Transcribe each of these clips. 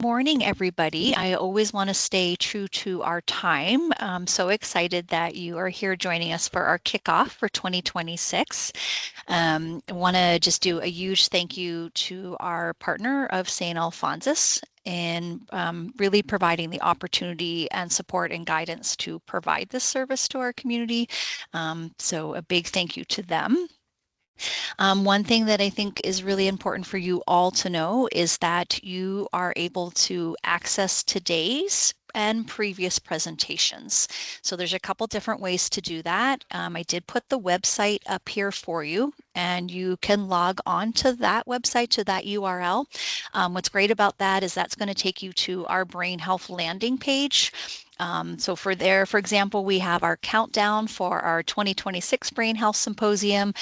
Morning, everybody. I always want to stay true to our time. I'm so excited that you are here joining us for our kickoff for 2026. I want to just do a huge thank you to our partner of Saint Alphonsus in really providing the opportunity and support and guidance to provide this service to our community. So a big thank you to them. One thing that I think is really important for you all to know is that you are able to access today's and previous presentations. So there's a couple different ways to do that. I did put the website up here for you, and you can log on to that website, to that URL. What's great about that is that's going to take you to our brain health landing page. So for there, for example, we have our countdown for our 2026 Brain Health Symposium.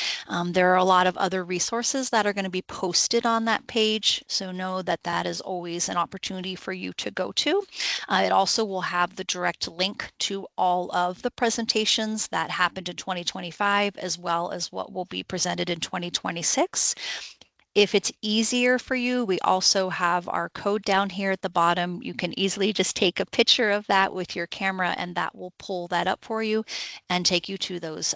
There are a lot of other resources that are going to be posted on that page, so know that that is always an opportunity for you to go to. It also will have the direct link to all of the presentations that happened in 2025, as well as what will be presented in 2026. If it's easier for you, we also have our code down here at the bottom. You can easily just take a picture of that with your camera, and that will pull that up for you and take you to those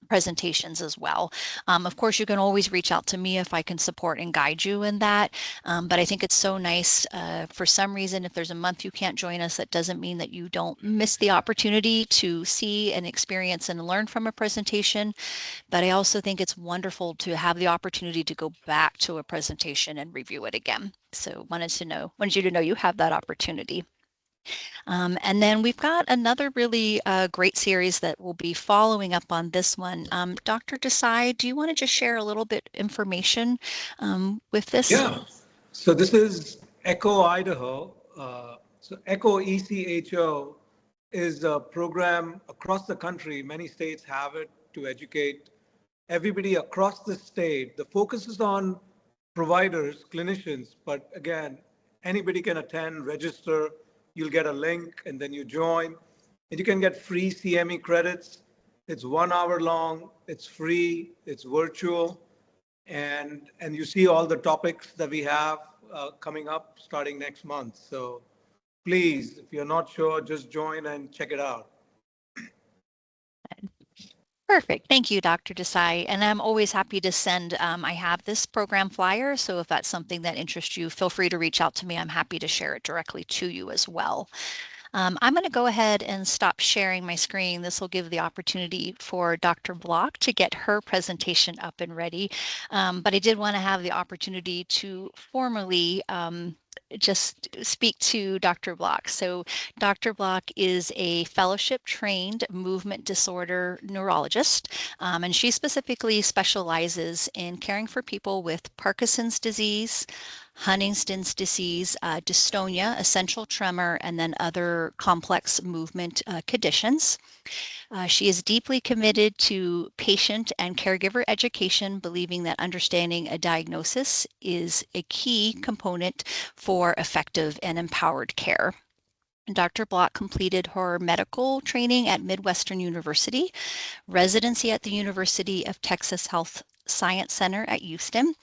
presentations as well. Of course, you can always reach out to me if I can support and guide you in that. But I think it's so nice. For some reason, if there's a month you can't join us, that doesn't mean that you don't miss the opportunity to see and experience and learn from a presentation. But I also think it's wonderful to have the opportunity to go back to a presentation and review it again. So wanted you to know you have that opportunity. And then we've got another really great series that will be following up on this one. Dr. Desai, do you want to just share a little bit information with this? Yeah. So this is Echo Idaho. So Echo ECHO is a program across the country. Many states have it to educate everybody across the state. The focus is on providers, clinicians, but again, anybody can attend, register. You'll get a link and then you join. And you can get free CME credits. It's 1 hour long, it's free, it's virtual, and you see all the topics that we have coming up starting next month. So please, if you're not sure, just join and check it out. Perfect. Thank you, Dr. Desai. And I'm always happy to send, I have this program flyer. So if that's something that interests you, feel free to reach out to me. I'm happy to share it directly to you as well. I'm going to go ahead and stop sharing my screen. This will give the opportunity for Dr. Block to get her presentation up and ready. But I did want to have the opportunity to formally just speak to Dr. Block. So Dr. Block is a fellowship trained movement disorder neurologist, and she specifically specializes in caring for people with Parkinson's disease, Huntington's disease, dystonia, essential tremor, and then other complex movement conditions. She is deeply committed to patient and caregiver education, believing that understanding a diagnosis is a key component for effective and empowered care. Dr. Block completed her medical training at Midwestern University, residency at the University of Texas Health Science Center at Houston,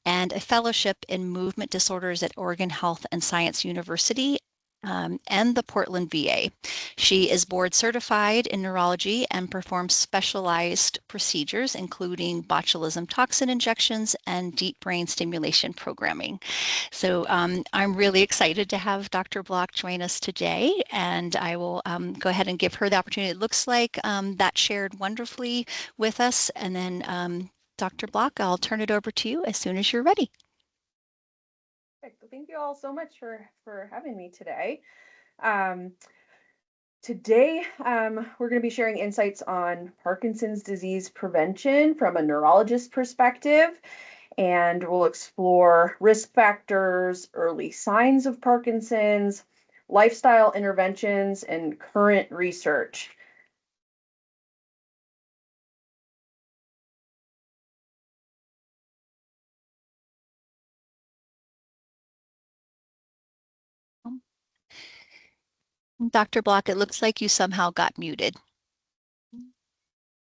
and a fellowship in movement disorders at Oregon Health and Science University and the Portland VA. She is board certified in neurology and performs specialized procedures, including botulism toxin injections and deep brain stimulation programming. So I'm really excited to have Dr. Block join us today, and I will go ahead and give her the opportunity. It looks like that shared wonderfully with us, and then Dr. Block, I'll turn it over to you as soon as you're ready. Thank you all so much for having me today. Today, we're going to be sharing insights on Parkinson's disease prevention from a neurologist perspective, and we'll explore risk factors, early signs of Parkinson's, lifestyle interventions, and current research. Dr. Block, it looks like you somehow got muted.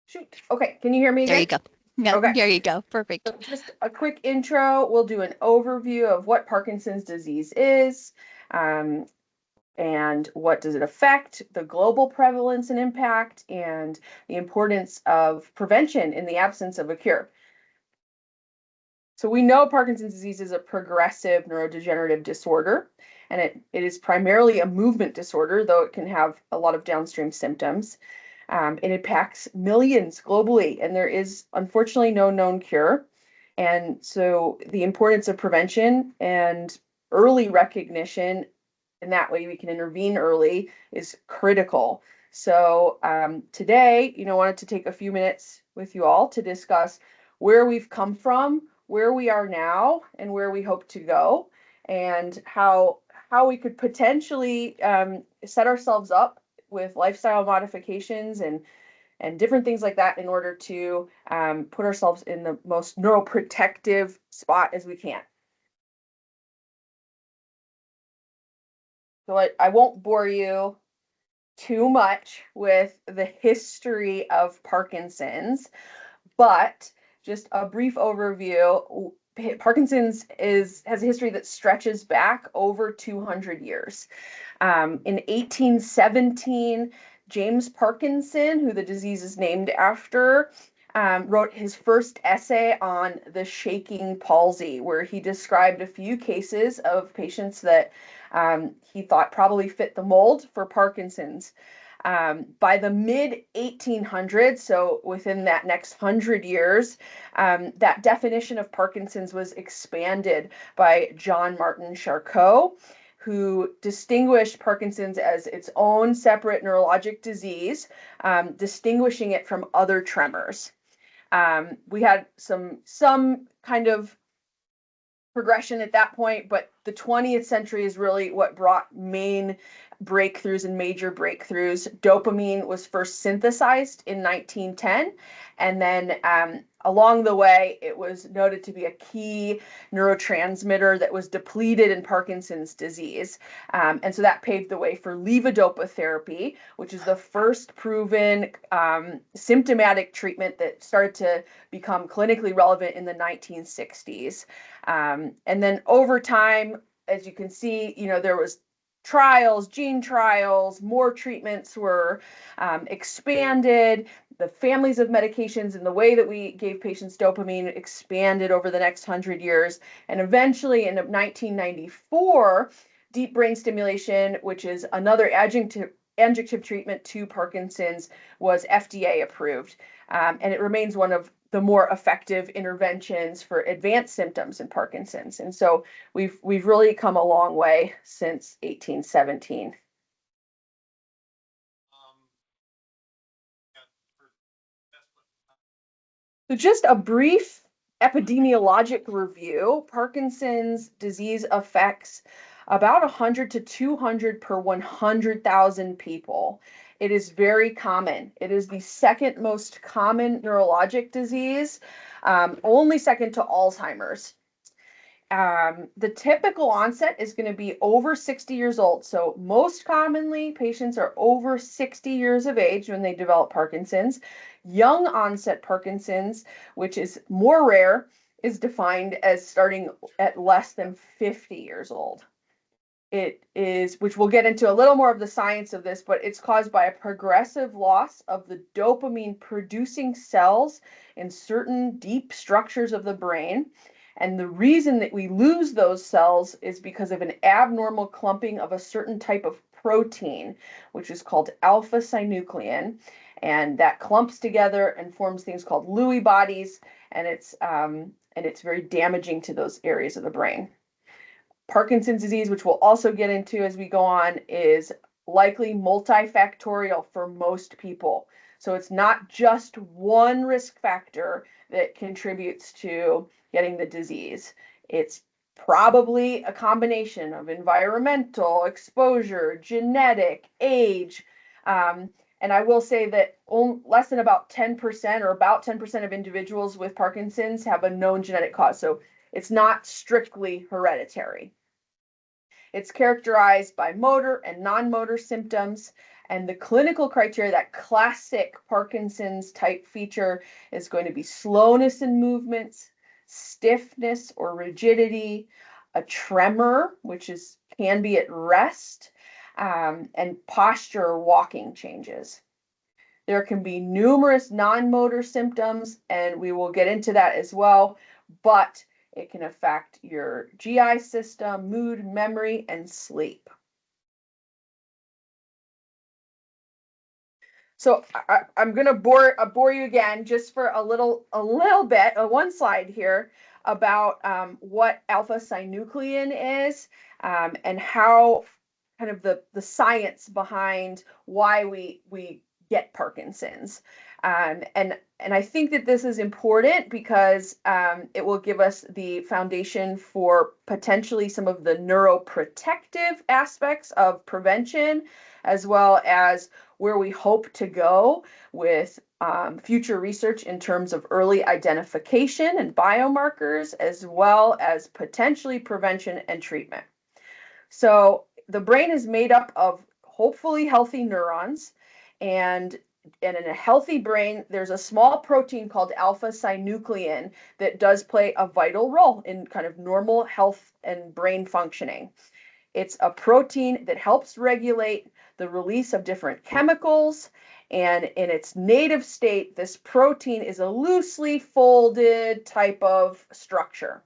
Shoot. Okay, can you hear me again? There you go. Yeah, Okay. there you go. Perfect. So just a quick intro. We'll do an overview of what Parkinson's disease is, um, and what does it affect, the global prevalence and impact, and the importance of prevention in the absence of a cure. So we know Parkinson's disease is a progressive neurodegenerative disorder, and it is primarily a movement disorder, though it can have a lot of downstream symptoms. It impacts millions globally, and there is unfortunately no known cure. And so the importance of prevention and early recognition, and that way we can intervene early, is critical. So today, wanted to take a few minutes with you all to discuss where we've come from, where we are now, and where we hope to go, and how we could potentially set ourselves up with lifestyle modifications and different things like that in order to put ourselves in the most neuroprotective spot as we can. So I won't bore you too much with the history of Parkinson's, but just a brief overview. Parkinson's has a history that stretches back over 200 years. In 1817, James Parkinson, who the disease is named after, wrote his first essay on the shaking palsy, where he described a few cases of patients that he thought probably fit the mold for Parkinson's. By the mid 1800s, so within that next 100 years, that definition of Parkinson's was expanded by John Martin Charcot, who distinguished Parkinson's as its own separate neurologic disease, distinguishing it from other tremors. We had some kind of progression at that point, but the 20th century is really what brought main breakthroughs and major breakthroughs. Dopamine was first synthesized in 1910, and then along the way, it was noted to be a key neurotransmitter that was depleted in Parkinson's disease. And so that paved the way for levodopa therapy, which is the first proven symptomatic treatment that started to become clinically relevant in the 1960s. And then over time, as you can see, there was trials, gene trials, more treatments were expanded. The families of medications and the way that we gave patients dopamine expanded over the next 100 years. And eventually in 1994, deep brain stimulation, which is another adjunctive treatment to Parkinson's, was FDA approved. And it remains one of the more effective interventions for advanced symptoms in Parkinson's. And so we've really come a long way since 1817. So just a brief epidemiologic review. Parkinson's disease affects about 100 to 200 per 100,000 people. It is very common. It is the second most common neurologic disease, only second to Alzheimer's. The typical onset is going to be over 60 years old. So most commonly, patients are over 60 years of age when they develop Parkinson's. Young onset Parkinson's, which is more rare, is defined as starting at less than 50 years old. It is, which we'll get into a little more of the science of this, but it's caused by a progressive loss of the dopamine producing cells in certain deep structures of the brain. And the reason that we lose those cells is because of an abnormal clumping of a certain type of protein, which is called alpha-synuclein. And that clumps together and forms things called Lewy bodies, and it's very damaging to those areas of the brain. Parkinson's disease, which we'll also get into as we go on, is likely multifactorial for most people. So it's not just one risk factor that contributes to getting the disease. It's probably a combination of environmental, exposure, genetic, age. And I will say that less than about 10% or about 10% of individuals with Parkinson's have a known genetic cause. So it's not strictly hereditary. It's characterized by motor and non-motor symptoms, And the clinical criteria, that classic Parkinson's type feature, is going to be slowness in movements, stiffness or rigidity, a tremor, which can be at rest, and posture or walking changes. There can be numerous non-motor symptoms, and we will get into that as well, but it can affect your GI system, mood, memory, and sleep. So I'm going to bore you again just for a little bit, one slide here about what alpha-synuclein is, and how kind of the science behind why we get Parkinson's. And I think that this is important because it will give us the foundation for potentially some of the neuroprotective aspects of prevention, as well as where we hope to go with future research in terms of early identification and biomarkers, as well as potentially prevention and treatment. So the brain is made up of hopefully healthy neurons, and in a healthy brain, there's a small protein called alpha-synuclein that does play a vital role in kind of normal health and brain functioning. It's a protein that helps regulate the release of different chemicals, and in its native state, this protein is a loosely folded type of structure.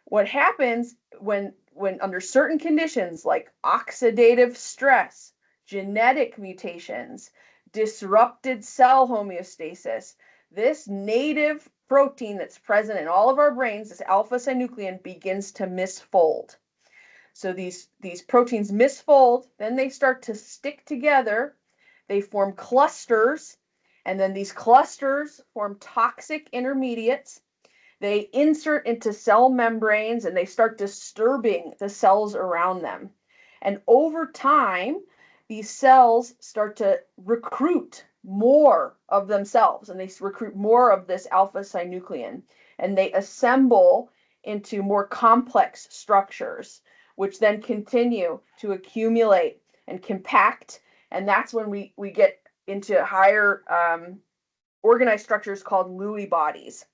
What happens when under certain conditions like oxidative stress, genetic mutations, disrupted cell homeostasis, this native protein that's present in all of our brains, this alpha-synuclein, begins to misfold. So these proteins misfold, then they start to stick together, they form clusters, and then these clusters form toxic intermediates. They insert into cell membranes and they start disturbing the cells around them. And over time, these cells start to recruit more of themselves, and they recruit more of this alpha-synuclein, and they assemble into more complex structures, which then continue to accumulate and compact. And that's when we get into higher organized structures called Lewy bodies.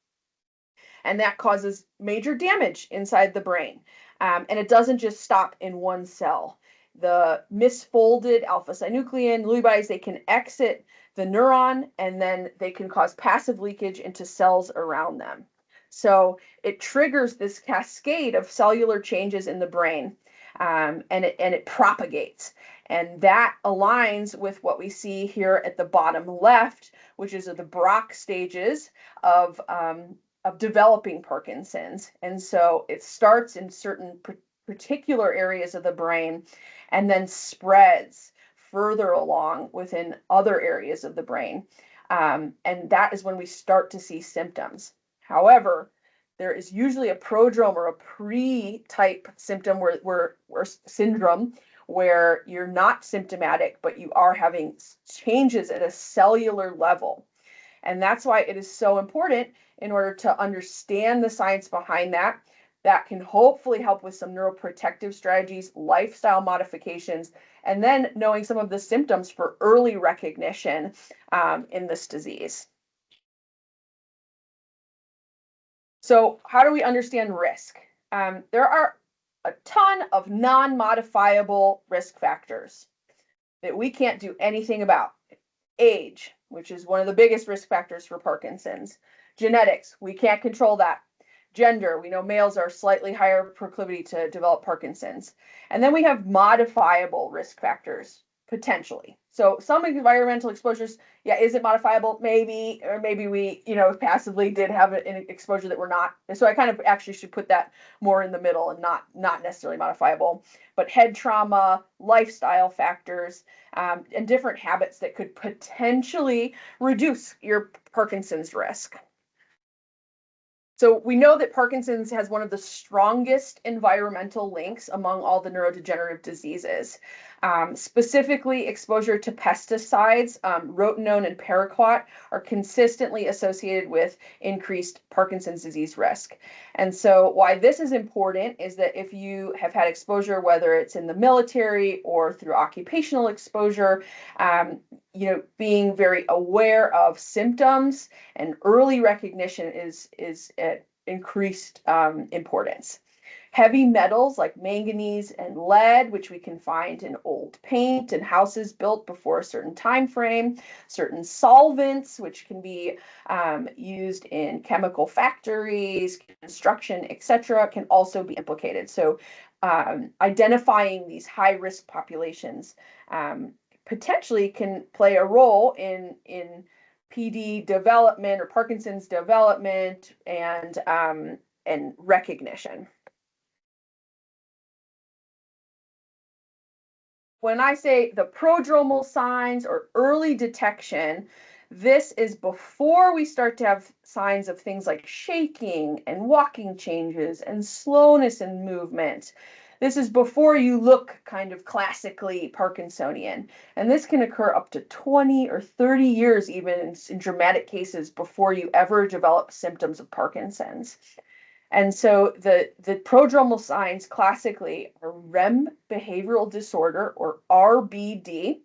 And that causes major damage inside the brain. And it doesn't just stop in one cell. The misfolded alpha-synuclein Lewy bodies, they can exit the neuron, and then they can cause passive leakage into cells around them. So it triggers this cascade of cellular changes in the brain, and it propagates. And that aligns with what we see here at the bottom left, which is the Braak stages of developing Parkinson's. And so it starts in certain particular areas of the brain and then spreads further along within other areas of the brain. And that is when we start to see symptoms. However, there is usually a prodrome or a pre-type symptom where syndrome, where you're not symptomatic, but you are having changes at a cellular level. And that's why it is so important, in order to understand the science behind that, that can hopefully help with some neuroprotective strategies, lifestyle modifications, and then knowing some of the symptoms for early recognition in this disease. So how do we understand risk? There are a ton of non-modifiable risk factors that we can't do anything about. Age, which is one of the biggest risk factors for Parkinson's. Genetics, we can't control that. Gender, we know males are slightly higher proclivity to develop Parkinson's. And then we have modifiable risk factors, potentially. So some environmental exposures, yeah, is it modifiable? Maybe, or maybe we, passively did have an exposure that we're not. And so I kind of actually should put that more in the middle and not necessarily modifiable. But head trauma, lifestyle factors, and different habits that could potentially reduce your Parkinson's risk. So we know that Parkinson's has one of the strongest environmental links among all the neurodegenerative diseases. Specifically, exposure to pesticides, rotenone and paraquat, are consistently associated with increased Parkinson's disease risk. And so why this is important is that if you have had exposure, whether it's in the military or through occupational exposure, being very aware of symptoms and early recognition is at increased importance. Heavy metals like manganese and lead, which we can find in old paint and houses built before a certain time frame, certain solvents, which can be used in chemical factories, construction, etc., can also be implicated. So identifying these high-risk populations potentially can play a role in PD development or Parkinson's development and recognition. When I say the prodromal signs or early detection, this is before we start to have signs of things like shaking and walking changes and slowness in movement. This is before you look kind of classically Parkinsonian. And this can occur up to 20 or 30 years, even in dramatic cases, before you ever develop symptoms of Parkinson's. And so the prodromal signs classically are REM behavioral disorder, or RBD.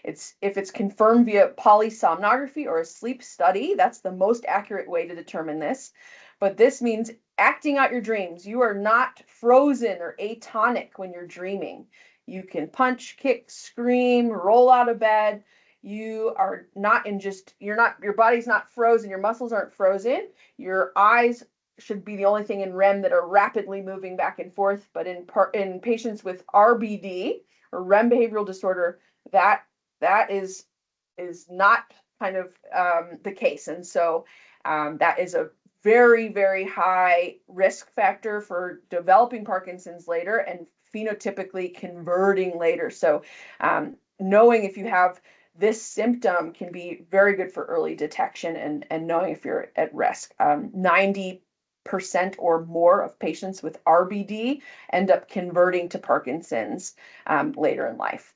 If it's confirmed via polysomnography or a sleep study, that's the most accurate way to determine this. But this means acting out your dreams. You are not frozen or atonic when you're dreaming. You can punch, kick, scream, roll out of bed. You are not your body's not frozen, your muscles aren't frozen. Your eyes should be the only thing in REM that are rapidly moving back and forth. But in patients with RBD, or REM behavioral disorder, that is not kind of the case. And so that is a very, very high risk factor for developing Parkinson's later and phenotypically converting later. So knowing if you have this symptom can be very good for early detection and knowing if you're at risk. 90% or more of patients with RBD end up converting to Parkinson's later in life.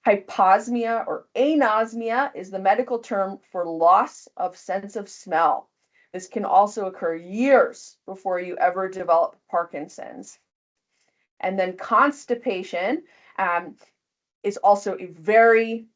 Hyposmia or anosmia is the medical term for loss of sense of smell. This can also occur years before you ever develop Parkinson's. And then constipation is also a very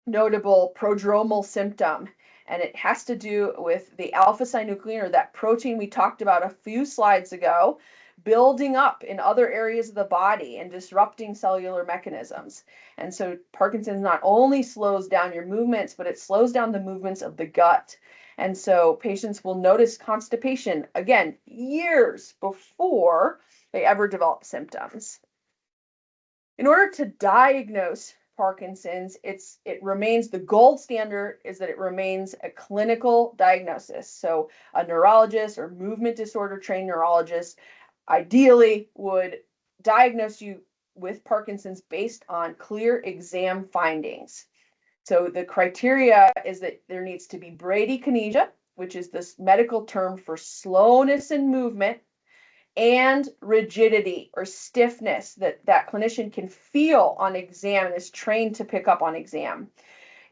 notable prodromal symptom. And it has to do with the alpha-synuclein, or that protein we talked about a few slides ago, building up in other areas of the body and disrupting cellular mechanisms. And so Parkinson's not only slows down your movements, but it slows down the movements of the gut. And so patients will notice constipation, again, years before they ever develop symptoms. In order to diagnose Parkinson's, it remains the gold standard is that it remains a clinical diagnosis. So a neurologist or movement disorder trained neurologist ideally would diagnose you with Parkinson's based on clear exam findings. So the criteria is that there needs to be bradykinesia, which is this medical term for slowness in movement, and rigidity or stiffness that clinician can feel on exam and is trained to pick up on exam.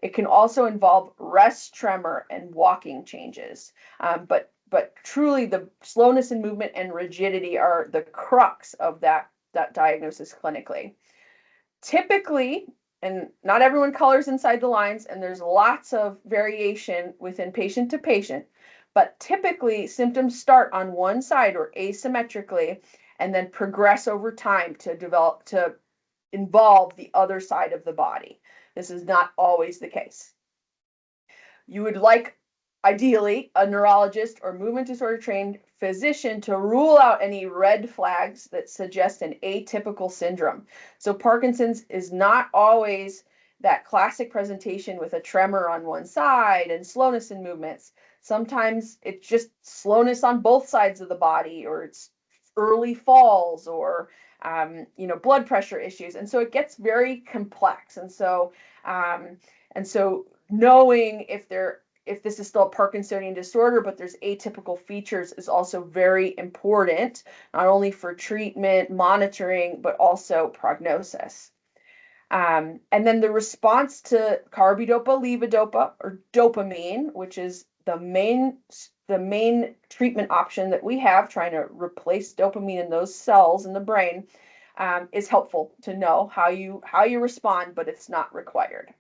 It can also involve rest tremor and walking changes. But truly the slowness in movement and rigidity are the crux of that diagnosis clinically. Typically, and not everyone colors inside the lines, and there's lots of variation within patient to patient, but typically symptoms start on one side or asymmetrically and then progress over time to involve the other side of the body. This is not always the case. You would like, ideally, a neurologist or movement disorder trained physician to rule out any red flags that suggest an atypical syndrome. So Parkinson's is not always that classic presentation with a tremor on one side and slowness in movements. Sometimes it's just slowness on both sides of the body, or it's early falls, or blood pressure issues, and so it gets very complex. And so knowing if there if this is still a Parkinsonian disorder, but there's atypical features, is also very important, not only for treatment, monitoring, but also prognosis. And then the response to carbidopa, levodopa, or dopamine, which is the main treatment option that we have, trying to replace dopamine in those cells in the brain, is helpful to know how you respond, but it's not required.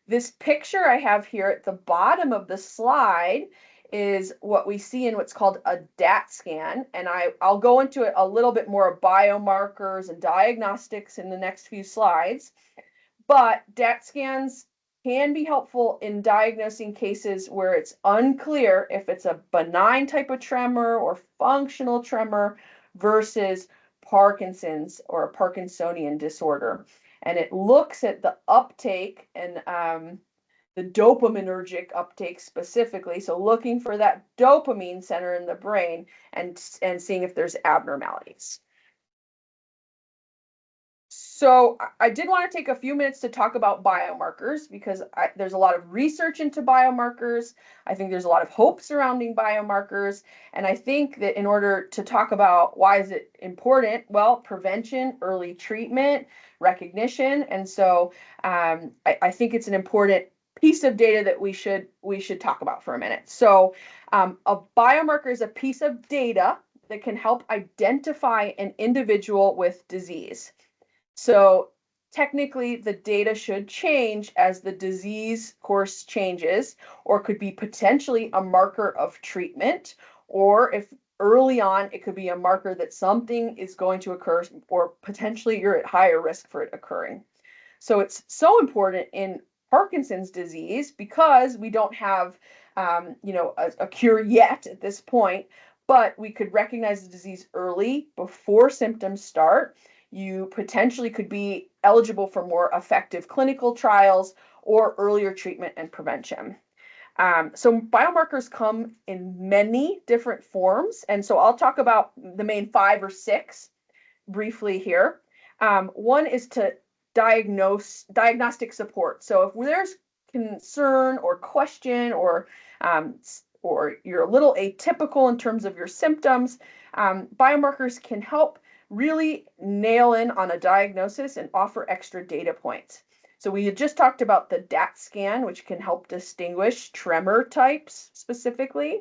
This picture I have here at the bottom of the slide is what we see in what's called a DAT scan, and I'll go into it a little bit more of biomarkers and diagnostics in the next few slides. But DAT scans can be helpful in diagnosing cases where it's unclear if it's a benign type of tremor or functional tremor versus Parkinson's or a Parkinsonian disorder. And it looks at the uptake and the dopaminergic uptake specifically. So looking for that dopamine center in the brain and seeing if there's abnormalities. So I did want to take a few minutes to talk about biomarkers because there's a lot of research into biomarkers. I think there's a lot of hope surrounding biomarkers. And I think that in order to talk about why is it important, well, prevention, early treatment, recognition. And so I think it's an important piece of data that we should talk about for a minute. So a biomarker is a piece of data that can help identify an individual with disease. So technically, the data should change as the disease course changes, or could be potentially a marker of treatment, or if early on, it could be a marker that something is going to occur, or potentially you're at higher risk for it occurring. So it's so important in Parkinson's disease because we don't have, a cure yet at this point, but we could recognize the disease early before symptoms start. You potentially could be eligible for more effective clinical trials or earlier treatment and prevention. So biomarkers come in many different forms. And so I'll talk about the main 5 or 6 briefly here. One is to diagnostic support. So if there's concern or question or you're a little atypical in terms of your symptoms, biomarkers can help really nail in on a diagnosis and offer extra data points. So we had just talked about the DAT scan, which can help distinguish tremor types specifically.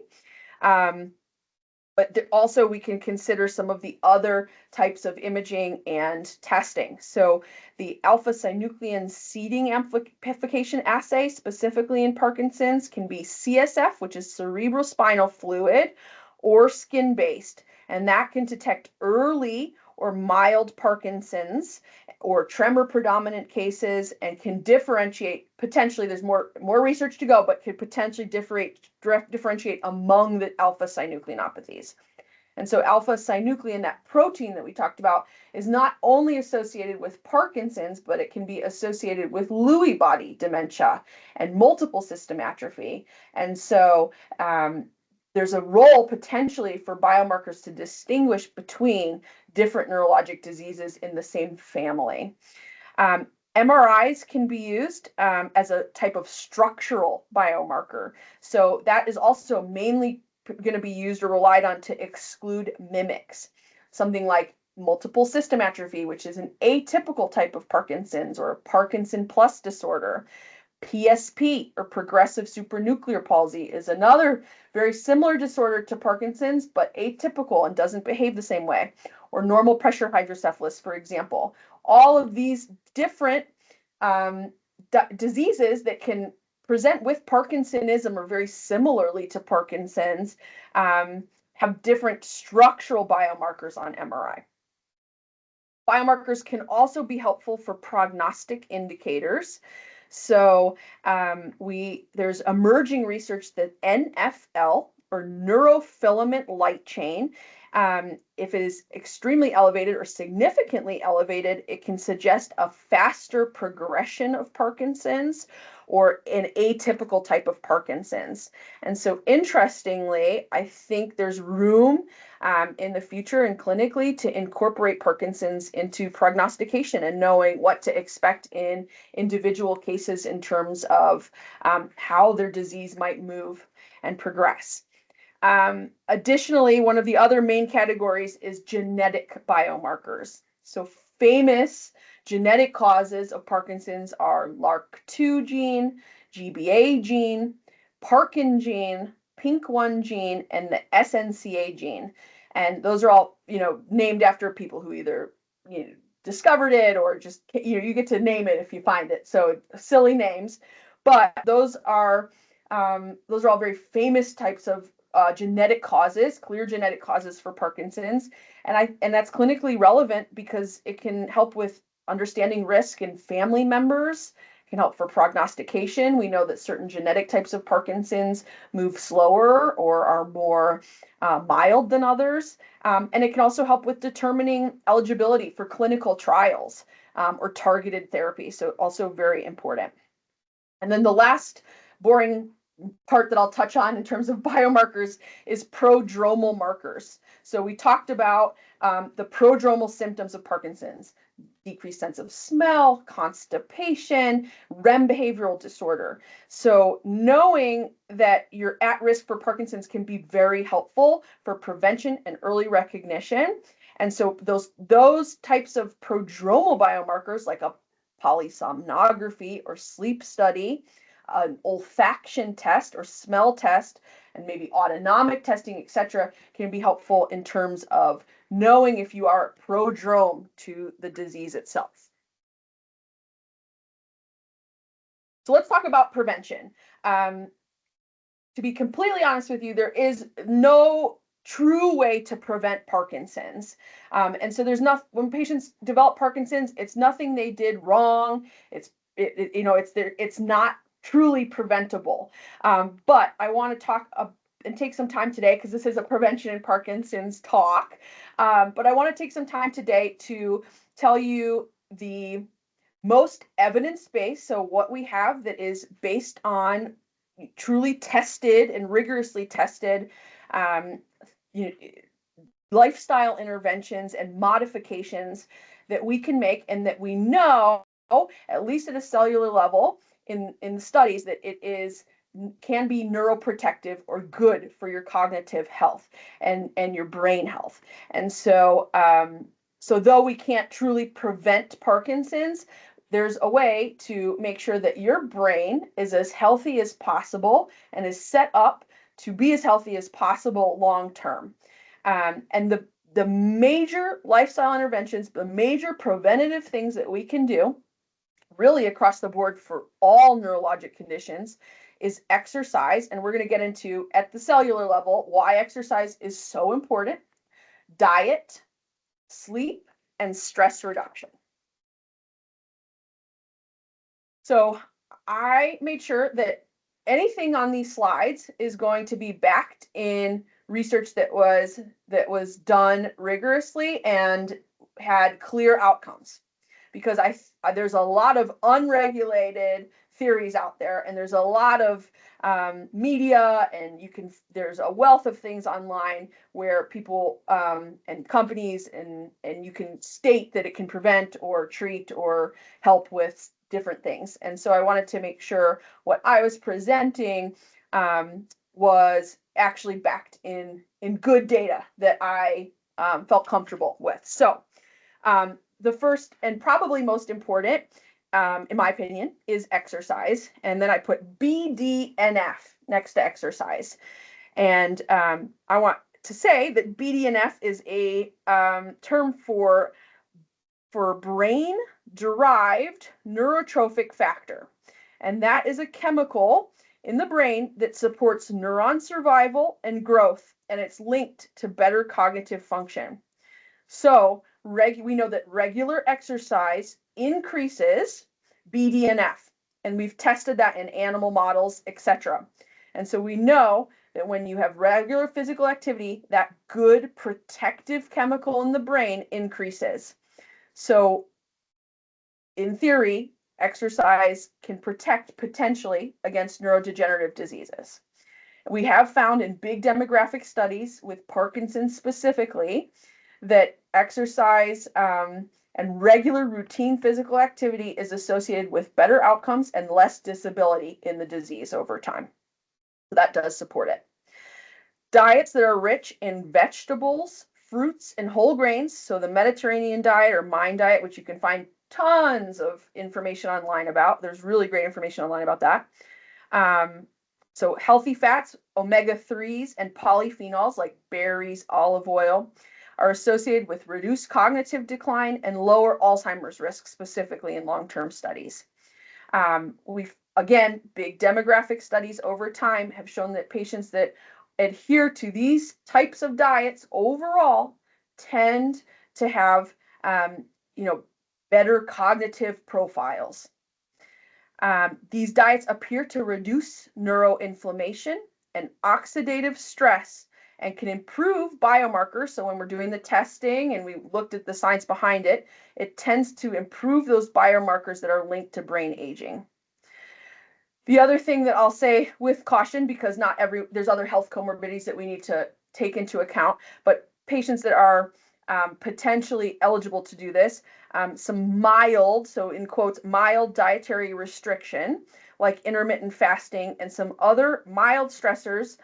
But also we can consider some of the other types of imaging and testing. So the alpha-synuclein seeding amplification assay, specifically in Parkinson's, can be CSF, which is cerebrospinal fluid, or skin-based. And that can detect early or mild Parkinson's or tremor predominant cases and can differentiate, potentially there's more research to go, but could potentially differentiate among the alpha-synucleinopathies. And so alpha-synuclein, that protein that we talked about, is not only associated with Parkinson's, but it can be associated with Lewy body dementia and multiple system atrophy. And so there's a role potentially for biomarkers to distinguish between different neurologic diseases in the same family. MRIs can be used as a type of structural biomarker. So that is also mainly going to be used or relied on to exclude mimics. Something like multiple system atrophy, which is an atypical type of Parkinson's or Parkinson plus disorder. PSP, or progressive supranuclear palsy, is another very similar disorder to Parkinson's, but atypical and doesn't behave the same way. Or normal pressure hydrocephalus, for example. All of these different diseases that can present with Parkinsonism or very similarly to Parkinson's have different structural biomarkers on MRI. Biomarkers can also be helpful for prognostic indicators. So there's emerging research that NFL, or neurofilament light chain, If it is extremely elevated or significantly elevated, it can suggest a faster progression of Parkinson's or an atypical type of Parkinson's. And so interestingly, I think there's room in the future and clinically to incorporate Parkinson's into prognostication and knowing what to expect in individual cases in terms of how their disease might move and progress. Additionally, one of the other main categories is genetic biomarkers. So famous genetic causes of Parkinson's are LRRK2 gene, GBA gene, Parkin gene, PINK1 gene, and the SNCA gene. And those are all, named after people who either, discovered it or just, you get to name it if you find it. So silly names, but those are all very famous types of genetic causes, clear genetic causes for Parkinson's, and that's clinically relevant because it can help with understanding risk in family members. It can help for prognostication. We know that certain genetic types of Parkinson's move slower or are more mild than others, and it can also help with determining eligibility for clinical trials or targeted therapy. So also very important. And then the last boring part that I'll touch on in terms of biomarkers is prodromal markers. So we talked about the prodromal symptoms of Parkinson's: decreased sense of smell, constipation, REM behavioral disorder. So knowing that you're at risk for Parkinson's can be very helpful for prevention and early recognition. And so those types of prodromal biomarkers, like a polysomnography or sleep study, an olfaction test or smell test, and maybe autonomic testing, etc., can be helpful in terms of knowing if you are prodrome to the disease itself. So let's talk about prevention. To be completely honest with you, there is no true way to prevent Parkinson's. And so there's nothing, when patients develop Parkinson's, it's nothing they did wrong. It's not truly preventable. But I want to talk and take some time today, because this is a prevention in Parkinson's talk. But I want to take some time today to tell you the most evidence-based, so what we have that is based on truly tested and rigorously tested lifestyle interventions and modifications that we can make, and that we know, at least at a cellular level in the studies, that it can be neuroprotective or good for your cognitive health and your brain health. And so though we can't truly prevent Parkinson's, there's a way to make sure that your brain is as healthy as possible and is set up to be as healthy as possible long term. And the major lifestyle interventions, the major preventative things that we can do, really across the board for all neurologic conditions, is exercise. And we're going to get into, at the cellular level, why exercise is so important: diet, sleep, and stress reduction. So I made sure that anything on these slides is going to be backed in research that was done rigorously and had clear outcomes, because there's a lot of unregulated theories out there, and there's a lot of media, and there's a wealth of things online where people and companies and you can state that it can prevent or treat or help with different things. And so I wanted to make sure what I was presenting was actually backed in good data that I felt comfortable with. So the first and probably most important, in my opinion, is exercise. And then I put BDNF next to exercise. And I want to say that BDNF is a term for brain-derived neurotrophic factor. And that is a chemical in the brain that supports neuron survival and growth, and it's linked to better cognitive function. So we know that regular exercise increases BDNF, and we've tested that in animal models, etc. And so we know that when you have regular physical activity, that good protective chemical in the brain increases. So in theory, exercise can protect potentially against neurodegenerative diseases. We have found in big demographic studies with Parkinson's specifically that exercise and regular routine physical activity is associated with better outcomes and less disability in the disease over time. So that does support it. Diets that are rich in vegetables, fruits, and whole grains. So the Mediterranean diet or MIND diet, which you can find tons of information online about. There's really great information online about that. So healthy fats, omega-3s, and polyphenols like berries, olive oil are associated with reduced cognitive decline and lower Alzheimer's risk, specifically in long-term studies. We've, again, big demographic studies over time have shown that patients that adhere to these types of diets overall tend to have, better cognitive profiles. These diets appear to reduce neuroinflammation and oxidative stress and can improve biomarkers. So when we're doing the testing and we looked at the science behind it, it tends to improve those biomarkers that are linked to brain aging. The other thing that I'll say with caution, because there's other health comorbidities that we need to take into account, but patients that are potentially eligible to do this, some mild, so in quotes, mild dietary restriction, like intermittent fasting and some other mild stressors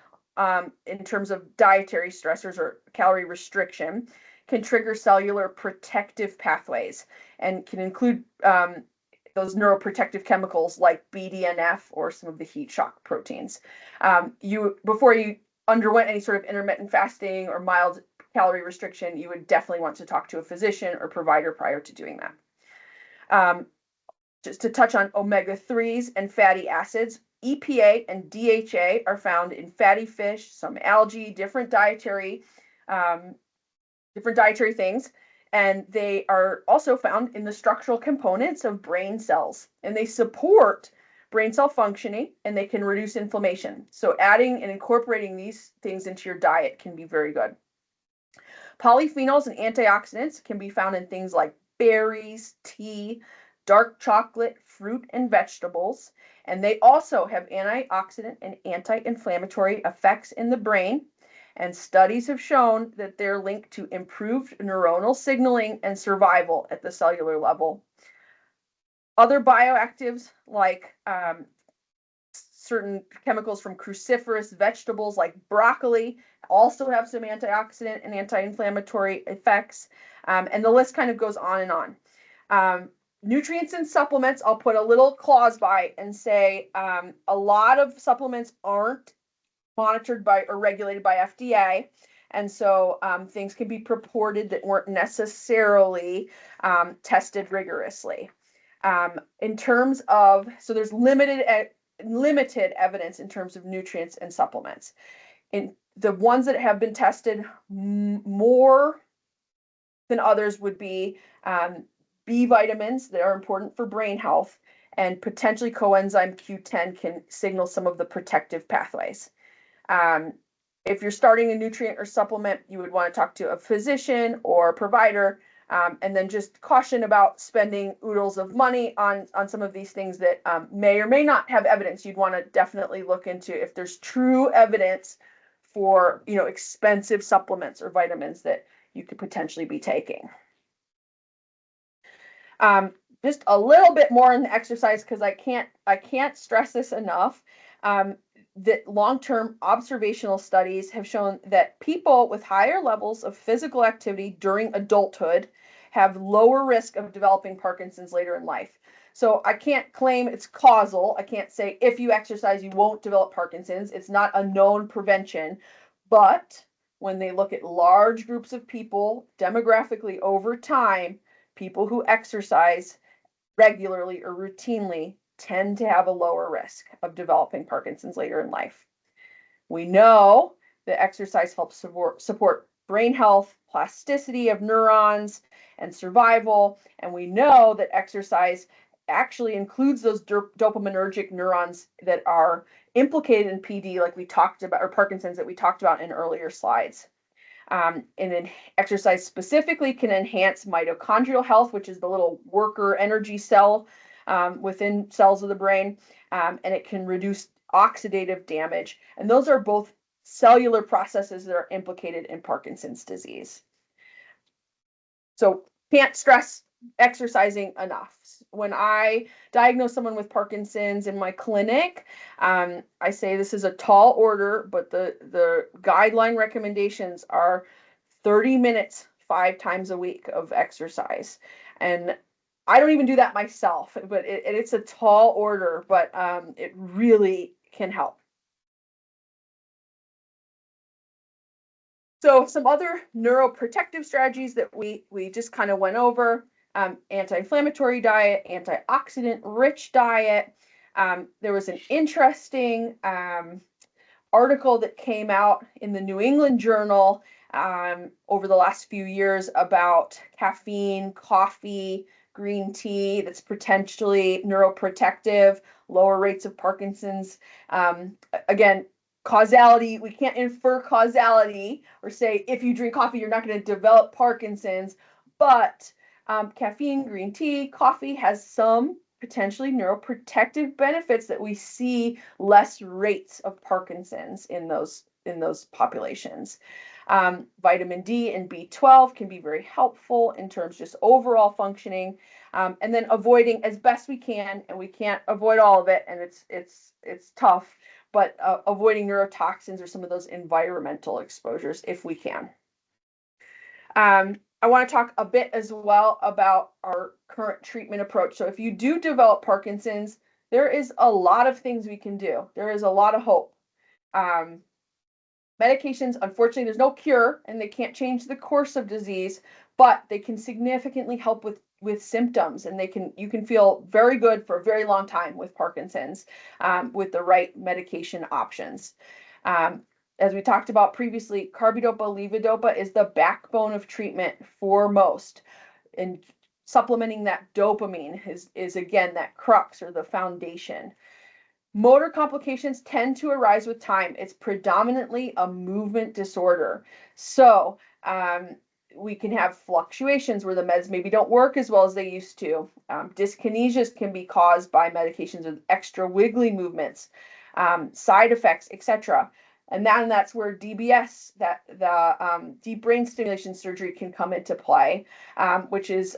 in terms of dietary stressors or calorie restriction can trigger cellular protective pathways and can include those neuroprotective chemicals like BDNF or some of the heat shock proteins. Before you underwent any sort of intermittent fasting or mild calorie restriction, you would definitely want to talk to a physician or provider prior to doing that. Just to touch on omega-3s and fatty acids, EPA and DHA are found in fatty fish, some algae, different dietary things, and they are also found in the structural components of brain cells, and they support brain cell functioning and they can reduce inflammation. So adding and incorporating these things into your diet can be very good. Polyphenols and antioxidants can be found in things like berries, tea, dark chocolate, fruit, and vegetables. And they also have antioxidant and anti-inflammatory effects in the brain. And studies have shown that they're linked to improved neuronal signaling and survival at the cellular level. Other bioactives like certain chemicals from cruciferous vegetables like broccoli also have some antioxidant and anti-inflammatory effects. And the list kind of goes on and on. Nutrients and supplements, I'll put a little clause by and say a lot of supplements aren't monitored by or regulated by FDA. And so things can be purported that weren't necessarily tested rigorously. In terms of, so there's limited evidence in terms of nutrients and supplements. In the ones that have been tested more than others would be B vitamins that are important for brain health, and potentially coenzyme Q10 can signal some of the protective pathways. If you're starting a nutrient or supplement, you would want to talk to a physician or a provider, and then just caution about spending oodles of money on some of these things that may or may not have evidence. You'd want to definitely look into if there's true evidence for expensive supplements or vitamins that you could potentially be taking. Just a little bit more in the exercise, because I can't stress this enough. That long-term observational studies have shown that people with higher levels of physical activity during adulthood have lower risk of developing Parkinson's later in life. So I can't claim it's causal. I can't say if you exercise, you won't develop Parkinson's. It's not a known prevention. But when they look at large groups of people demographically over time, people who exercise regularly or routinely tend to have a lower risk of developing Parkinson's later in life. We know that exercise helps support brain health, plasticity of neurons, and survival. And we know that exercise actually includes those dopaminergic neurons that are implicated in PD, like we talked about, or Parkinson's that we talked about in earlier slides. And then exercise specifically can enhance mitochondrial health, which is the little worker energy cell within cells of the brain, and it can reduce oxidative damage. And those are both cellular processes that are implicated in Parkinson's disease. So can't stress exercising enough. When I diagnose someone with Parkinson's in my clinic, I say this is a tall order, but the guideline recommendations are 30 minutes 5 times a week of exercise. And I don't even do that myself, but it's a tall order, but it really can help. So some other neuroprotective strategies that we just kind of went over, anti-inflammatory diet, antioxidant-rich diet. There was an interesting article that came out in the New England Journal over the last few years about caffeine, coffee, green tea that's potentially neuroprotective, lower rates of Parkinson's. Again, causality, we can't infer causality or say if you drink coffee, you're not going to develop Parkinson's, but caffeine, green tea, coffee has some potentially neuroprotective benefits that we see less rates of Parkinson's in those populations. Vitamin D and B12 can be very helpful in terms of just overall functioning, and then avoiding as best we can, and we can't avoid all of it, and it's tough, but avoiding neurotoxins or some of those environmental exposures if we can. I want to talk a bit as well about our current treatment approach. So if you do develop Parkinson's, there is a lot of things we can do. There is a lot of hope. Medications, unfortunately, there's no cure and they can't change the course of disease, but they can significantly help with symptoms, and you can feel very good for a very long time with Parkinson's with the right medication options. As we talked about previously, carbidopa, levodopa is the backbone of treatment for most. And supplementing that dopamine is again, that crux or the foundation. Motor complications tend to arise with time. It's predominantly a movement disorder. So we can have fluctuations where the meds maybe don't work as well as they used to. Dyskinesias can be caused by medications with extra wiggly movements, side effects, etc. And that's where DBS, the deep brain stimulation surgery, can come into play, which is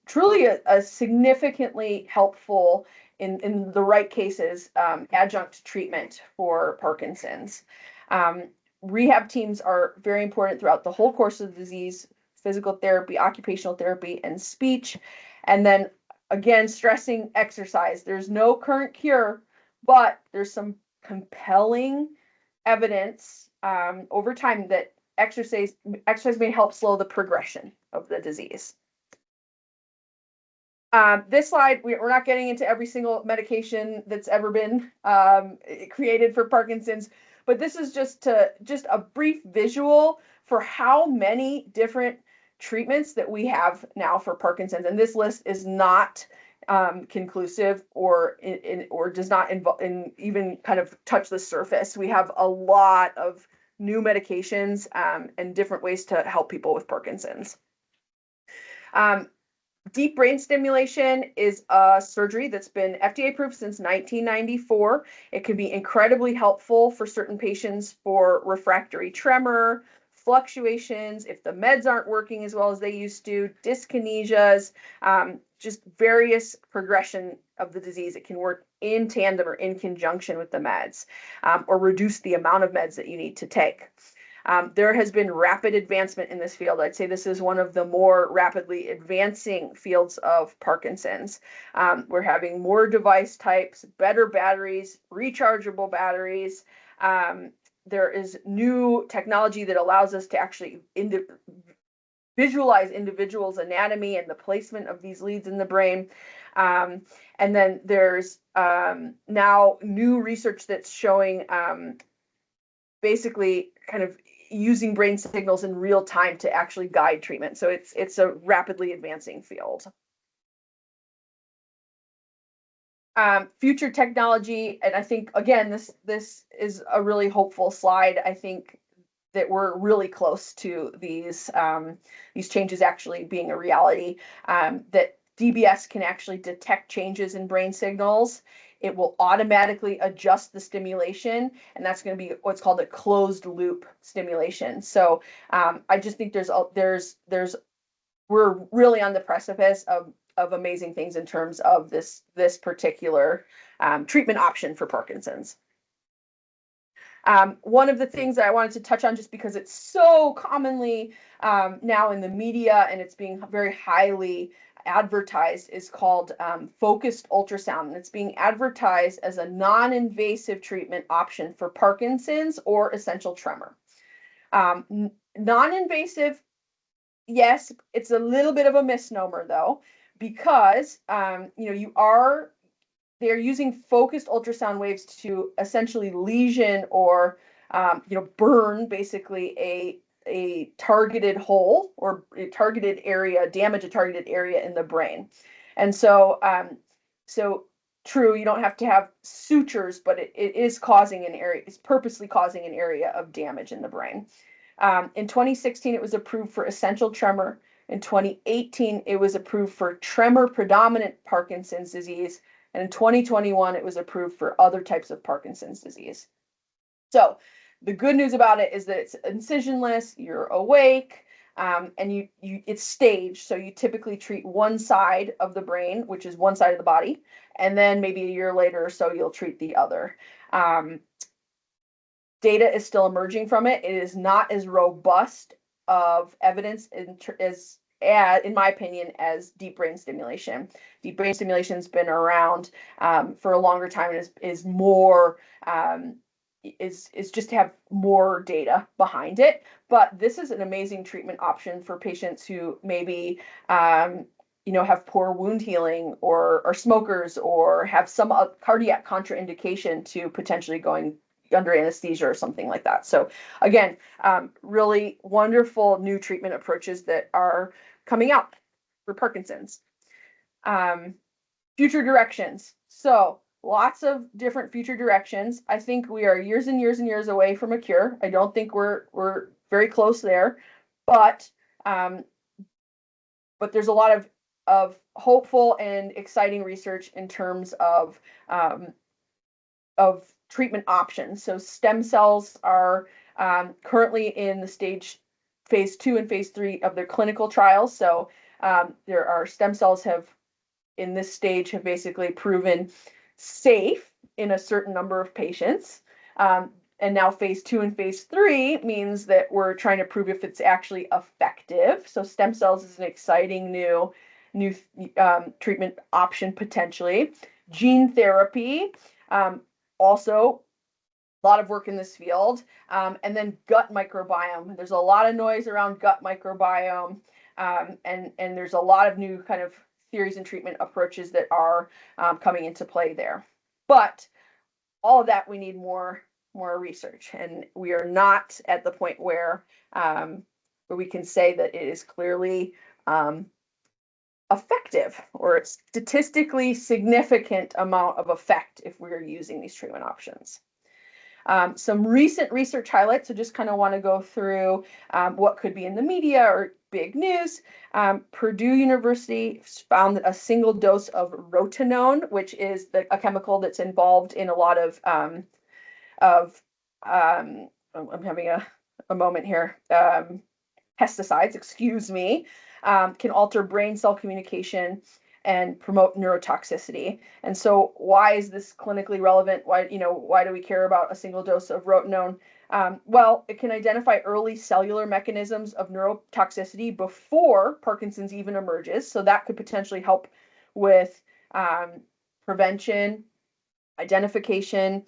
truly a significantly helpful in the right cases adjunct treatment for Parkinson's. Rehab teams are very important throughout the whole course of the disease: physical therapy, occupational therapy, and speech. And then again, stressing exercise. There's no current cure, but there's some compelling evidence over time that exercise may help slow the progression of the disease. This slide, we're not getting into every single medication that's ever been created for Parkinson's, but this is just a brief visual for how many different treatments that we have now for Parkinson's. And this list is not conclusive or does not even kind of touch the surface. We have a lot of new medications and different ways to help people with Parkinson's. Deep brain stimulation is a surgery that's been FDA approved since 1994. It can be incredibly helpful for certain patients for refractory tremor, fluctuations, if the meds aren't working as well as they used to, dyskinesias, just various progression of the disease. It can work in tandem or in conjunction with the meds, or reduce the amount of meds that you need to take. There has been rapid advancement in this field. I'd say this is one of the more rapidly advancing fields of Parkinson's. We're having more device types, better batteries, rechargeable batteries. There is new technology that allows us to actually visualize individuals' anatomy and the placement of these leads in the brain. And then there's now new research that's showing basically kind of using brain signals in real time to actually guide treatment. So it's a rapidly advancing field. Future technology, and I think again, this is a really hopeful slide. I think that we're really close to these changes actually being a reality. That DBS can actually detect changes in brain signals. It will automatically adjust the stimulation, and that's going to be what's called a closed loop stimulation. So I just think we're really on the precipice of amazing things in terms of this particular treatment option for Parkinson's. One of the things that I wanted to touch on, just because it's so commonly now in the media and it's being very highly advertised, is called focused ultrasound. And it's being advertised as a non-invasive treatment option for Parkinson's or essential tremor. Non-invasive, yes, it's a little bit of a misnomer though, because they're using focused ultrasound waves to essentially lesion or burn basically a targeted hole or a targeted area, damage a targeted area in the brain. And so true, you don't have to have sutures, but it is causing an area, it's purposely causing an area of damage in the brain. In 2016, it was approved for essential tremor. In 2018, it was approved for tremor predominant Parkinson's disease. And in 2021, it was approved for other types of Parkinson's disease. So the good news about it is that it's incisionless, you're awake, and it's staged. So you typically treat one side of the brain, which is one side of the body, and then maybe a year later or so, you'll treat the other. Data is still emerging from it. It is not as robust of evidence in my opinion, as deep brain stimulation. Deep brain stimulation has been around for a longer time and is more is just to have more data behind it. But this is an amazing treatment option for patients who maybe have poor wound healing or are smokers or have some cardiac contraindication to potentially going under anesthesia or something like that. So again, really wonderful new treatment approaches that are coming out for Parkinson's. Future directions. So lots of different future directions. I think we are years and years and years away from a cure. I don't think we're very close there, but there's a lot of hopeful and exciting research in terms of treatment options. So stem cells are currently in the phase 2 and phase 3 of their clinical trials. So there are stem cells in this stage have basically proven safe in a certain number of patients. And now phase 2 and phase 3 means that we're trying to prove if it's actually effective. So stem cells is an exciting new treatment option potentially. Gene therapy, also a lot of work in this field. And then gut microbiome. There's a lot of noise around gut microbiome. And there's a lot of new kind of theories and treatment approaches that are coming into play there. But all of that, we need more research. And we are not at the point where we can say that it is clearly effective or a statistically significant amount of effect if we're using these treatment options. Some recent research highlights, so just kind of want to go through what could be in the media or big news. Purdue University found that a single dose of rotenone, which is a chemical that's involved in a lot of I'm having a moment here, pesticides, excuse me, can alter brain cell communication and promote neurotoxicity. And so why is this clinically relevant? Why do we care about a single dose of rotenone? Well, it can identify early cellular mechanisms of neurotoxicity before Parkinson's even emerges. So that could potentially help with prevention, identification,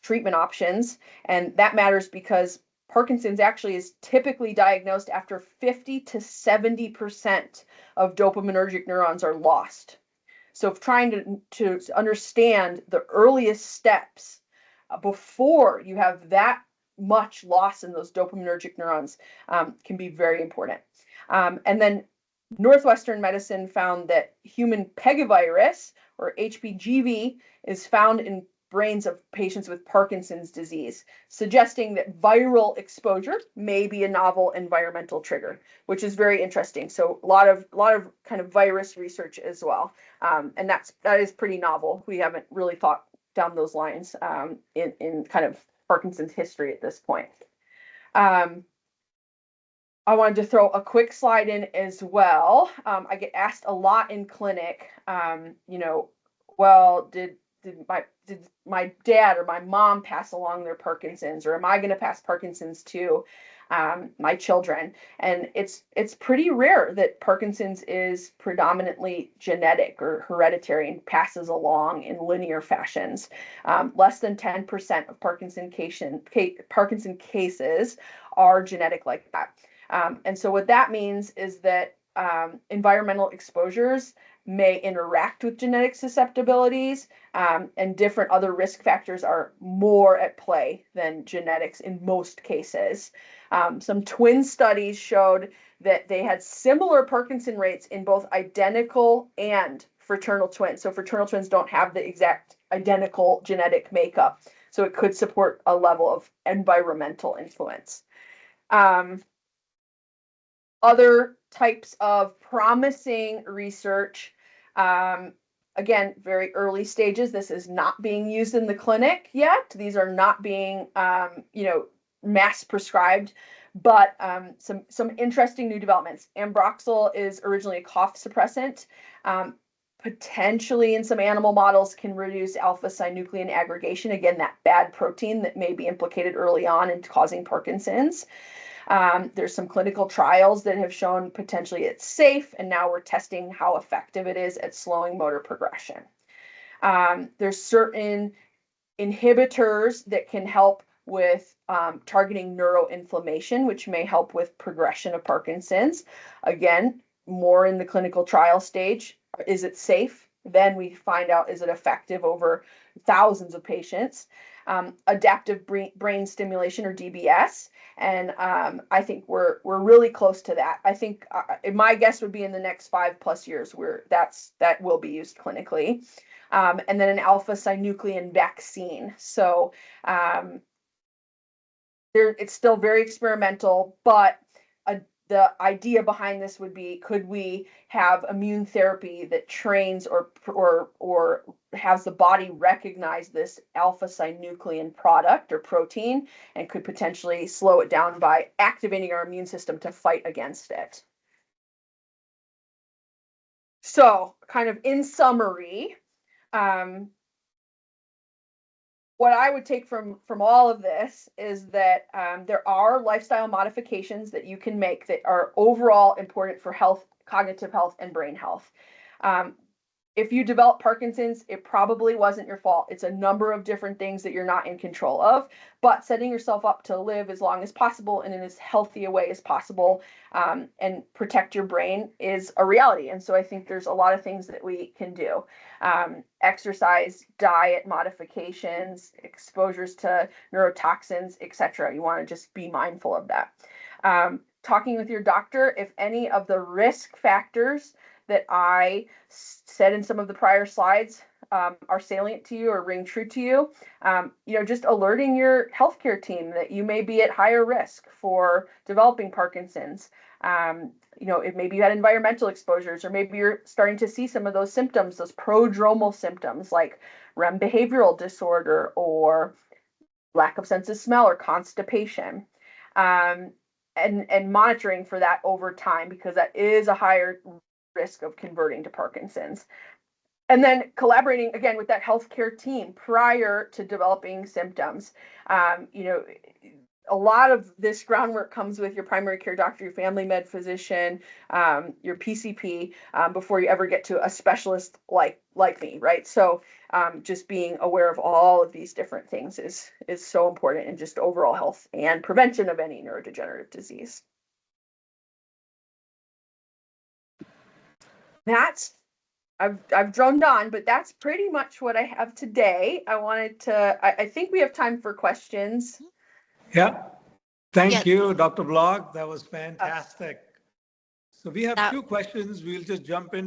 treatment options. And that matters because Parkinson's actually is typically diagnosed after 50 to 70% of dopaminergic neurons are lost. So trying to understand the earliest steps before you have that much loss in those dopaminergic neurons can be very important. And then Northwestern medicine found that human pegivirus, or HPGV, is found in brains of patients with Parkinson's disease, suggesting that viral exposure may be a novel environmental trigger, which is very interesting. So a lot of kind of virus research as well, and that is pretty novel. We haven't really thought down those lines in kind of Parkinson's history at this point. I wanted to throw a quick slide in as well. I get asked a lot in clinic, well, did my dad or my mom pass along their Parkinson's, or am I going to pass Parkinson's to my children? And it's pretty rare that Parkinson's is predominantly genetic or hereditary and passes along in linear fashions. Less than 10% of Parkinson cases are genetic like that. And so what that means is that environmental exposures may interact with genetic susceptibilities, and different other risk factors are more at play than genetics in most cases. Some twin studies showed that they had similar Parkinson rates in both identical and fraternal twins. So fraternal twins don't have the exact identical genetic makeup, so it could support a level of environmental influence. Other types of promising research, again, very early stages. This is not being used in the clinic yet. These are not being, mass prescribed, but some interesting new developments. Ambroxol is originally a cough suppressant. Potentially in some animal models can reduce alpha-synuclein aggregation, again, that bad protein that may be implicated early on in causing Parkinson's. There's some clinical trials that have shown potentially it's safe, and now we're testing how effective it is at slowing motor progression. There's certain inhibitors that can help with targeting neuroinflammation, which may help with progression of Parkinson's. Again, more in the clinical trial stage. Is it safe? Then we find out, is it effective over thousands of patients? Adaptive brain stimulation, or DBS, and I think we're really close to that. I think my guess would be in the next 5+ years where that will be used clinically, and then an alpha-synuclein vaccine. So it's still very experimental, but the idea behind this would be, could we have immune therapy that trains or has the body recognize this alpha-synuclein product or protein, and could potentially slow it down by activating our immune system to fight against it. So kind of in summary, what I would take from all of this is that there are lifestyle modifications that you can make that are overall important for health, cognitive health, and brain health. If you develop Parkinson's, it probably wasn't your fault. It's a number of different things that you're not in control of, but setting yourself up to live as long as possible and in as healthy a way as possible, and protect your brain, is a reality. And so I think there's a lot of things that we can do. Exercise, diet modifications, exposures to neurotoxins, etc. You want to just be mindful of that. Talking with your doctor, if any of the risk factors that I said in some of the prior slides are salient to you or ring true to you, just alerting your healthcare team that you may be at higher risk for developing Parkinson's. If maybe you had environmental exposures, or maybe you're starting to see some of those symptoms, those prodromal symptoms like REM behavioral disorder or lack of sense of smell or constipation. And monitoring for that over time, because that is a higher risk of converting to Parkinson's. And then collaborating again with that healthcare team prior to developing symptoms. A lot of this groundwork comes with your primary care doctor, your family med physician, your PCP, before you ever get to a specialist like me, right? So just being aware of all of these different things is so important in just overall health and prevention of any neurodegenerative disease. I've droned on, but that's pretty much what I have today. I think we have time for questions. Yeah. Thank you, Dr. Block. That was fantastic. So we have That two questions. We'll just jump in.